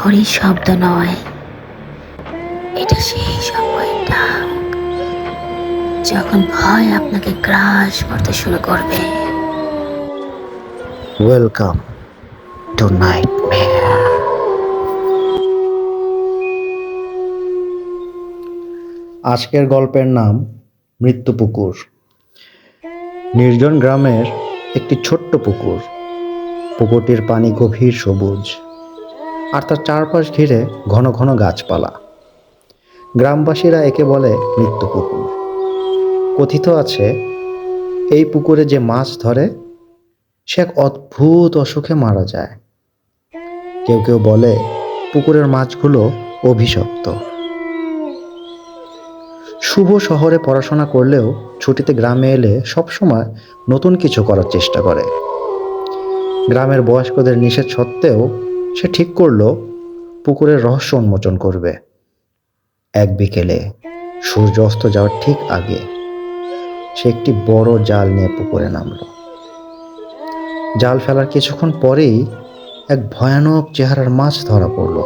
ঘড়ির শব্দ নয়, এটা সেই সময়টা যখন ভয় আপনাকে গ্রাস করতে শুরু করবে। Welcome to nightmare. আজকের গল্পের নাম মৃত্যু পুকুর। নির্জন গ্রামের একটি ছোট্ট পুকুর। পুকুরটির পানি গভীর সবুজ, আর তার চারপাশ ঘিরে ঘন ঘন গাছপালা। গ্রামবাসীরা একে বলে মৃত্যু পুকুর। কথিত আছে, এই পুকুরে যে মাছ ধরে সে এক অদ্ভুত অসুখে মারা যায়। কেউ কেউ বলে পুকুরের মাছগুলো অভিশপ্ত। শুভ শহরে পড়াশোনা করলেও ছুটিতে গ্রামে এলে সবসময় নতুন কিছু করার চেষ্টা করে। গ্রামের বয়স্কদের নিষেধ সত্ত্বেও সে ঠিক করলো পুকুরের রহস্য উন্মোচন করবে। এক বিকেলে সূর্য অস্ত যাওয়ার ঠিক আগে সে একটি বড় জাল নিয়ে পুকুরে নামল। জাল ফেলার কিছুক্ষণ পরেই এক ভয়ানক চেহারার মাছ ধরা পড়ল।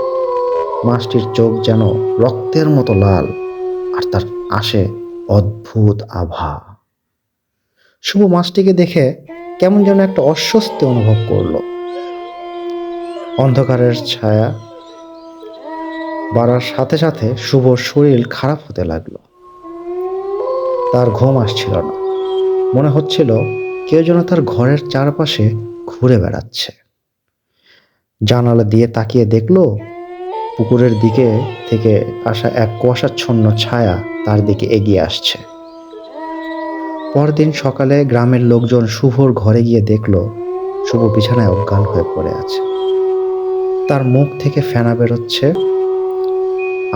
মাছটির চোখ যেন রক্তের মতো লাল, আর তার আসে অদ্ভুত আভা। শুভ মাছটিকে দেখে কেমন যেন একটা অস্বস্তি অনুভব করল। অন্ধকারের ছায়া বাড়ার সাথে সাথে শুভর শরীর খারাপ হতে লাগলো। তার ঘুম আসছিল না। মনে হচ্ছিল কেউ যেন তার ঘরের চারপাশে ঘুরে বেড়াচ্ছে। জানালা দিয়ে তাকিয়ে দেখলো পুকুরের দিকে থেকে আসা এক কুয়াশাচ্ছন্ন ছায়া তার দিকে এগিয়ে আসছে। পরদিন সকালে গ্রামের লোকজন শুভর ঘরে গিয়ে দেখলো শুভ বিছানায় অজ্ঞান হয়ে পড়ে আছে। তার মুখ থেকে ফেনা বেরোচ্ছে,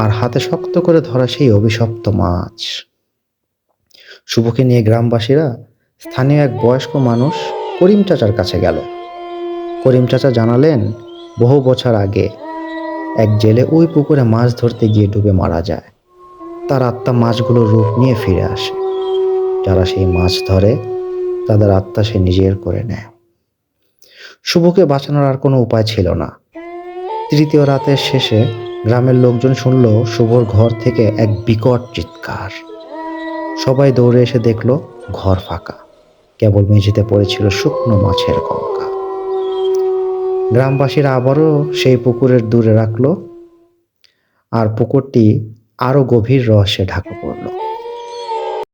আর হাতে শক্ত করে ধরা সেই অভিশপ্ত মাছ। শুভকে নিয়ে গ্রামবাসীরা স্থানীয় এক বয়স্ক মানুষ করিম চাচার কাছে গেল। করিম চাচা জানালেন, বহু বছর আগে এক জেলে ওই পুকুরে মাছ ধরতে গিয়ে ডুবে মারা যায়। তার আত্মা মাছগুলোর রূপ নিয়ে ফিরে আসে। যারা সেই মাছ ধরে তাদের আত্মা সে নিজের করে নেয়। শুভকে বাঁচানোর আর কোনো উপায় ছিল না। তৃতীয় রাতের শেষে গ্রামের লোকজন শুনল শুভর ঘর থেকে এক বিকট চিৎকার। সবাই দৌড়ে এসে দেখলো ঘর ফাঁকা, কেবল মেঝেতে পড়েছিল শুকনো মাছের কঙ্কা। গ্রামবাসীরা আবারও সেই পুকুরের দূরে রাখলো, আর পুকুরটি আরো গভীর রহস্যে ঢাকা পড়ল।